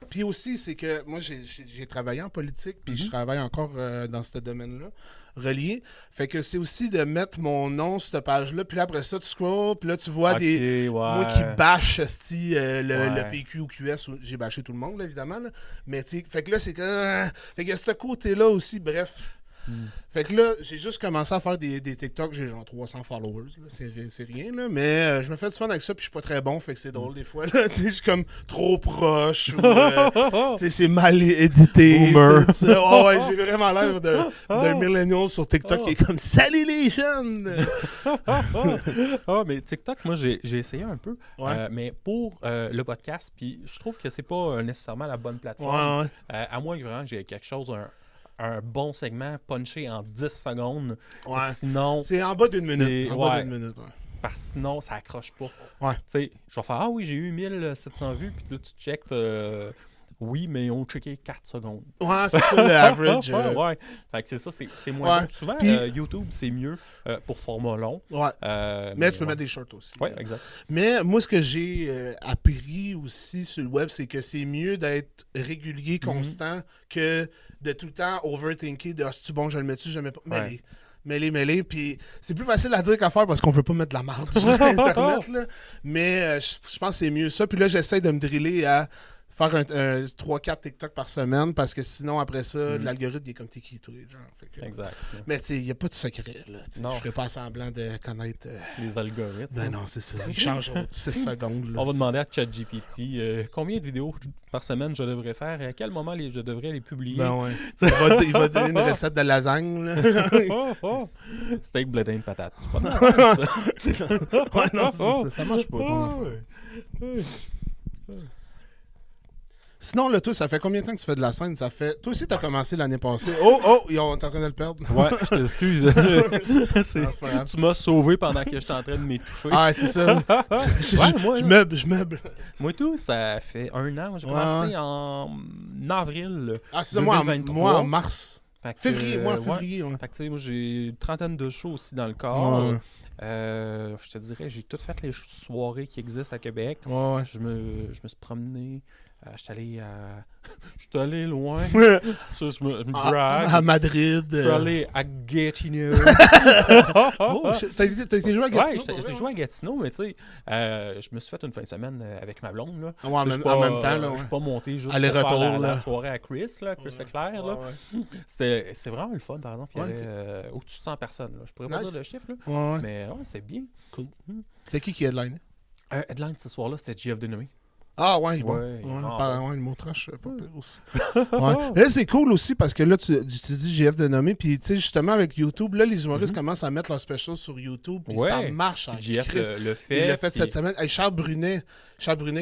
Puis aussi, c'est que moi, j'ai travaillé en politique, puis je travaille encore dans ce domaine-là, relié. Fait que c'est aussi de mettre mon nom sur cette page-là, puis là, après ça, tu scrolls, puis là, tu vois moi qui bâche le PQ ou QS. J'ai bâché tout le monde, là, évidemment. Là. Mais tu sais, fait que là, c'est que... fait que ce côté-là aussi, bref... Fait que là, j'ai juste commencé à faire des TikTok, j'ai genre 300 followers, là. C'est rien, là, mais je me fais du fun avec ça, puis je suis pas très bon, fait que c'est drôle des fois, là, tu sais, je suis comme trop proche, ou, tu sais, c'est mal édité. Boomer. Oh, ouais, j'ai vraiment l'air d'un millennial sur TikTok qui est comme « Salut les jeunes! » mais TikTok, moi, j'ai essayé un peu, mais pour le podcast, puis je trouve que c'est pas nécessairement la bonne plateforme, à moins que vraiment j'ai quelque chose, un bon segment punché en 10 secondes. Sinon... C'est en bas d'une minute. Parce que sinon, ça accroche pas. Ouais. Tu sais, je vais faire « Ah oui, j'ai eu 1700 vues », puis là, tu checkes... oui, mais on checké 4 secondes. Ouais, c'est ça, le average. Ouais. Fait que c'est ça, c'est moins bon. Souvent, YouTube, c'est mieux pour format long. Ouais. Mais tu peux mettre des shorts aussi. Ouais, exact. Mais moi, ce que j'ai appris aussi sur le web, c'est que c'est mieux d'être régulier, constant, que de tout le temps overthinker de « Ah, c'est-tu bon, je le mets-tu, je le mets pas. » Mêlé. Puis c'est plus facile à dire qu'à faire parce qu'on veut pas mettre de la merde sur Internet. Là. Mais je pense que c'est mieux ça. Puis là, j'essaie de me driller à faire un 3-4 TikTok par semaine parce que sinon, après ça, l'algorithme il est comme t'es qui, toi, genre. Exact. Mais tu sais, il n'y a pas de secret. Là, je ne ferai pas semblant de connaître les algorithmes. Ben non, c'est ça. Ils changent en 6 secondes. Là, on va demander à ChatGPT combien de vidéos par semaine je devrais faire et à quel moment je devrais les publier. Ben ouais. Il va donner une recette de lasagne. Là. Steak, blé d'Inde, patate. C'est pas mal, ça. Ouais, non, c'est ça. Ça marche pas, ton affaire. Sinon, là, toi, ça fait combien de temps que tu fais de la scène? Ça fait... Toi aussi, t'as commencé l'année passée. Oh, t'es en train de le perdre. Ouais, je t'excuse. Tu m'as sauvé pendant que j'étais en train de m'étouffer. Ah, c'est ça. Je meuble. Moi, tout, ça fait 1 an. J'ai commencé en avril. Ah, c'est ça, moi, en mars. Février. Ouais. Fait que, moi, j'ai une trentaine de shows aussi dans le corps. Ouais. Je te dirais, j'ai tout fait les soirées qui existent à Québec. Ouais. Je me suis promené. Je suis allé loin. Ça, je me brague. À Madrid. Je suis allé à Gatineau. T'as été joué à Gatineau? Ouais, j'ai joué à Gatineau, mais tu sais, je me suis fait une fin de semaine avec ma blonde. Là. Ouais, en même temps. Là, je suis pas monté juste aller-retour, pour faire la là. soirée à Chris Leclerc. Là. C'est vraiment le fun, par exemple. Il y avait au-dessus de 100 personnes. Là. Je pourrais pas dire le chiffre, là, mais c'est bien. Cool. C'est qui headline? Headline ce soir-là, c'était GF Denomy. Ah ouais, bon. Une mot trash, pas pire aussi. Là, c'est cool aussi parce que là, tu dis GF Denomy, puis tu sais, justement, avec YouTube, là, les humoristes commencent à mettre leurs specials sur YouTube, puis ça marche en GF le fait. Il l'a fait cette semaine. Hey, Charles Brunet,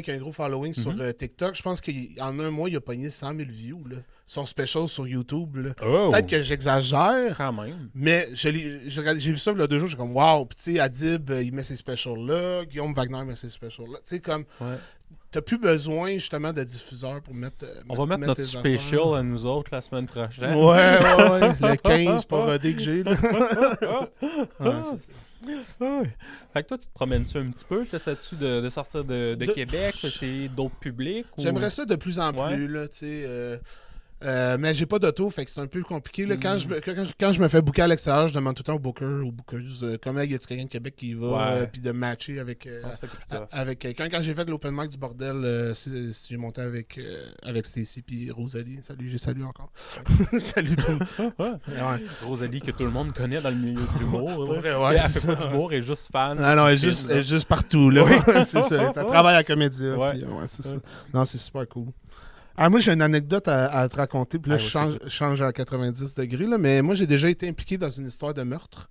qui a un gros following sur TikTok, je pense qu'en 1 mois, il a pogné 100 000 views, là. Son special sur YouTube. Là. Peut-être que j'exagère. Quand même. Mais j'ai vu ça il y a 2 jours, j'ai comme wow. Puis tu sais, Adib, il met ses specials là. Guillaume Wagner met ses specials là. Tu sais, comme. T'as plus besoin justement de diffuseurs pour mettre. On va mettre notre special à nous autres la semaine prochaine. Ouais. Le 15 pas rodé que j'ai. Là. Ouais. Fait que toi, tu te promènes-tu un petit peu? T'essaies-tu de sortir de Québec, essayer d'autres publics? Ou... J'aimerais ça de plus en plus, là, tu sais. Mais j'ai pas d'auto, fait que c'est un peu compliqué. Là. Quand je me fais booker à l'extérieur, je demande tout le temps au booker ou bookeuse comment y a-tu quelqu'un de Québec qui y va, puis de matcher avec quelqu'un. Quand j'ai fait l'open mic du bordel, j'ai monté avec Stacy puis Rosalie. Salut, j'ai salué encore. Salut tout le monde. Ouais. Rosalie que tout le monde connaît dans le milieu de l'humour. Ouais, elle c'est fait ça. pas d'humour, elle est juste fan. Ah non, elle est juste partout. Là. Oui. C'est ça. Elle travaille à Comédia. Ouais. Puis, c'est ça. Non, c'est super cool. Ah, moi, j'ai une anecdote à te raconter, puis là, je change à 90 degrés, là, mais moi, j'ai déjà été impliqué dans une histoire de meurtre.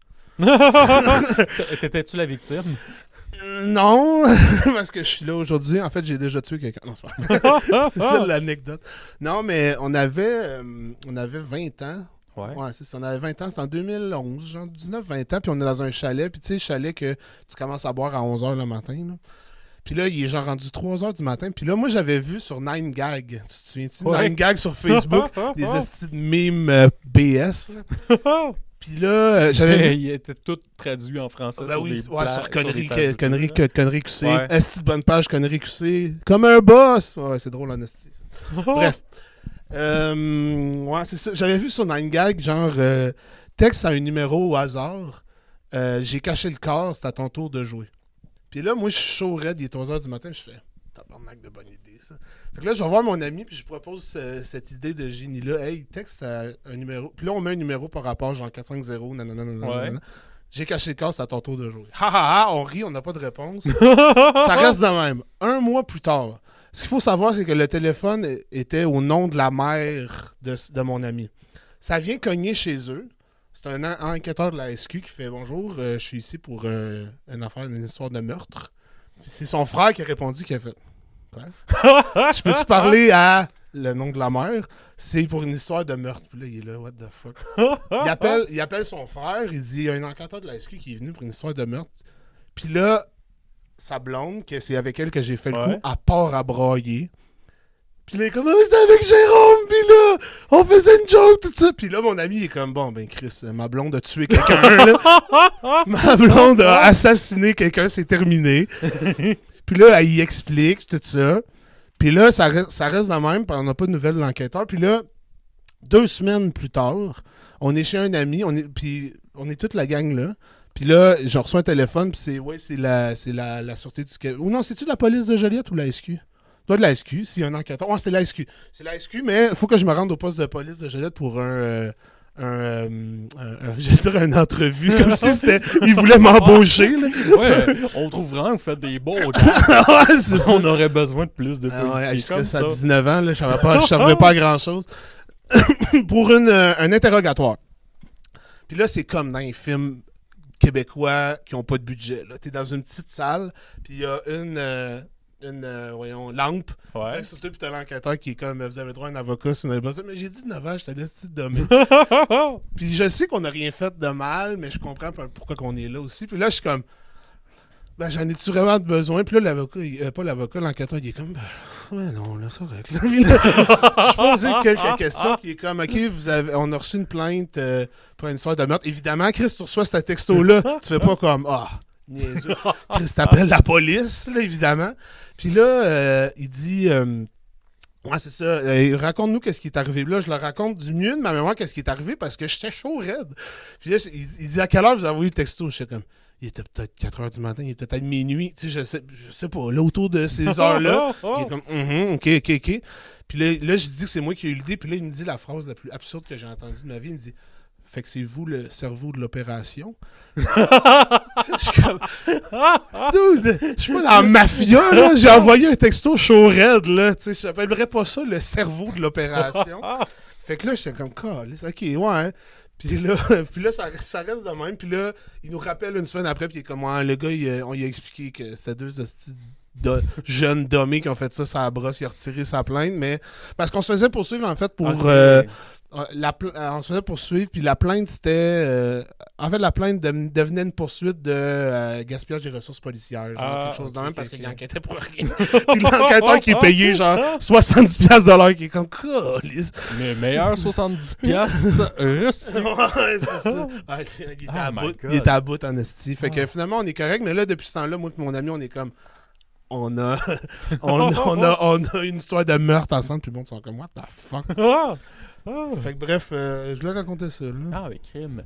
T'étais-tu la victime? Non, parce que je suis là aujourd'hui. En fait, j'ai déjà tué quelqu'un. Non, c'est pas c'est ça l'anecdote. Non, mais on avait 20 ans. Ouais, c'est ça. On avait 20 ans, c'était en 2011, genre 19-20 ans, puis on est dans un chalet, puis tu sais, chalet que tu commences à boire à 11h le matin, là. Puis là, il est genre rendu 3h du matin. Puis là, moi, j'avais vu sur 9gag. Tu te souviens-tu? Ouais. 9gag sur Facebook. Des estis de mimes BS. Puis là, j'avais... Il était tout traduit en français Ben sur oui, des sur Conneries QC. Ouais. Esti de bonne page, Conneries QC. Comme un boss! Ouais, c'est drôle en esti. Bref. Ouais, c'est ça. J'avais vu sur 9gag, genre, texte à un numéro au hasard. J'ai caché le corps, c'est à ton tour de jouer. Puis là, moi, je suis chaud raide, il est 3h du matin, je fais tabarnak de bonne idée, ça. Fait que là, je vais voir mon ami, puis je propose cette idée de génie-là. Hey, texte à un numéro. Puis là, on met un numéro par rapport, genre 450, nanana. Ouais. J'ai caché le corps, c'est à ton tour de jouer. Ha ha ha, on rit, on n'a pas de réponse. Ça reste de même. 1 mois plus tard, ce qu'il faut savoir, c'est que le téléphone était au nom de la mère de mon ami. Ça vient cogner chez eux. C'est un enquêteur de la SQ qui fait « Bonjour, je suis ici pour une histoire de meurtre. » Puis c'est son frère qui a répondu, qui a fait « Quoi? Tu peux-tu parler à le nom de la mère? C'est pour une histoire de meurtre. » Puis là, il est là, « What the fuck? » Il appelle son frère, il dit « Il y a un enquêteur de la SQ qui est venu pour une histoire de meurtre. » Puis là, sa blonde, que c'est avec elle que j'ai fait le coup, à part à brailler. Puis là, il est comme, c'était avec Jérôme, puis là, on faisait une joke, tout ça. Puis là, mon ami, il est comme, bon, ben Chris, ma blonde a tué quelqu'un, là. Ma blonde a assassiné quelqu'un, c'est terminé. Puis là, elle y explique tout ça. Puis là, ça reste de même, puis on n'a pas de nouvelles de l'enquêteur. Puis là, 2 semaines plus tard, on est chez un ami, puis on est toute la gang là. Puis là, je reçois un téléphone, puis c'est la Sûreté du Québec. Ou non, c'est-tu de la police de Joliette ou la SQ? Toi de la SQ, s'il y a un enquêteur. Ouais, c'est la SQ. C'est la SQ, mais il faut que je me rende au poste de police de Joliette pour une entrevue, comme si il voulait m'embaucher. Là. Ouais, on trouve vraiment que vous faites des beaux gars. Ouais, c'est ça. On aurait besoin de plus de policiers comme ça. ça. À 19 ans, là, je ne servais pas à grand-chose. Pour un interrogatoire. Puis là, c'est comme dans les films québécois qui n'ont pas de budget. Tu es dans une petite salle, puis il y a une lampe. Ouais. Surtout, puis t'as l'enquêteur qui est comme, vous avez droit à un avocat si vous n'avez pas ça. Mais j'ai 19 ans, j'étais destin de dommé. Puis je sais qu'on n'a rien fait de mal, mais je comprends pourquoi qu'on est là aussi. Puis là, je suis comme, ben j'en ai-tu vraiment besoin? Puis là, l'avocat, pas l'avocat, l'enquêteur, il est comme, ouais, non, là, ça va être là. Je posais quelques questions, puis il est comme, OK, on a reçu une plainte pour une histoire de meurtre. Évidemment, Chris, tu reçois ce texto-là, tu fais pas comme, niaiseux. Chris t'appelle la police, là, évidemment. Puis là, il dit, ouais, c'est ça, raconte-nous qu'est-ce qui est arrivé. Là, je leur raconte du mieux de ma mémoire qu'est-ce qui est arrivé parce que j'étais chaud raide. Puis là, il dit, à quelle heure vous avez eu le texto? Je sais comme, il était peut-être 4h du matin, il était peut-être minuit, tu sais, je sais pas, là, autour de ces heures-là. Il est comme, OK. Puis là, je dis que c'est moi qui ai eu l'idée, puis là, il me dit la phrase la plus absurde que j'ai entendue de ma vie, il me dit, fait que c'est vous le cerveau de l'opération. Je suis comme, dude, je suis pas dans la mafia, là. J'ai envoyé un texto chaud raide, là. Tu sais, je n'appellerais pas ça le cerveau de l'opération. Fait que là, j'étais comme, OK, ouais. Puis là, ça reste de même. Puis là, il nous rappelle une semaine après, puis il est comme, le gars, on lui a expliqué que c'était 2 jeunes dommés qui ont fait ça, ça brosse, il a retiré sa plainte, mais parce qu'on se faisait poursuivre, en fait, pour on se faisait poursuivre, puis la plainte, c'était... en fait, la plainte devenait une poursuite de gaspillage des ressources policières, genre quelque chose de même, parce qu'il enquêtait pour rien. Puis l'enquêteur qui est payé, genre, 70$ qui est comme... Calisse. Mais meilleur 70$ reçu. Ouais, c'est ça. Il était à bout en esti. Fait que finalement, on est correct, mais là, depuis ce temps-là, moi et mon ami, on est comme... On a une histoire de meurtre ensemble, puis le monde sont comme, what the fuck? Fait que bref, je leur racontais ça. Là. Ah, oui, crime.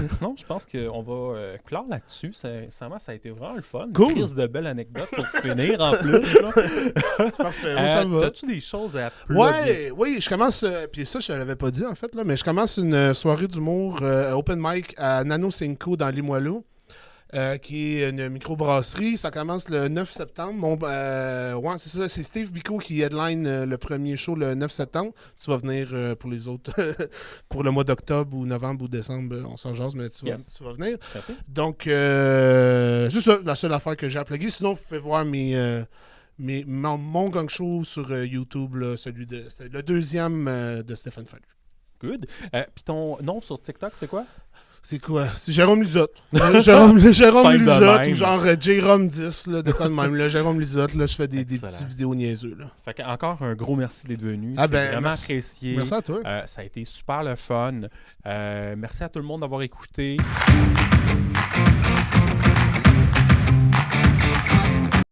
Sinon, je pense qu'on va clore là-dessus. Sincèrement, ça a été vraiment le fun. Cool. Une crise de belles anecdotes pour finir en plus. Là. Parfait, moi, ça va. T'as-tu des choses à plugger? Oui, je commence, puis ça, je ne l'avais pas dit en fait, là, mais je commence une soirée d'humour open mic à Nano Cinco dans Limoilou. Qui est une microbrasserie. Ça commence le 9 septembre. C'est ça. C'est Steve Bicot qui headline le premier show le 9 septembre. Tu vas venir pour les autres pour le mois d'octobre ou novembre ou décembre. On s'en jase, mais tu vas venir. Merci. Donc, c'est ça, la seule affaire que j'ai à plugger. Sinon, vous pouvez voir mon gang show sur YouTube, là, le deuxième de Stéphane Fallu. Good. Puis ton nom sur TikTok, c'est quoi? C'est quoi? C'est Jérôme Lizotte. Jérôme Lizotte, ou genre J-Rom 10, là, de quoi de même. Là, Jérôme Lizotte, là, je fais des petites vidéos niaiseux. Là. Fait qu'encore un gros merci d'être venu. C'est vraiment apprécié. Merci à toi. Ça a été super le fun. Merci à tout le monde d'avoir écouté.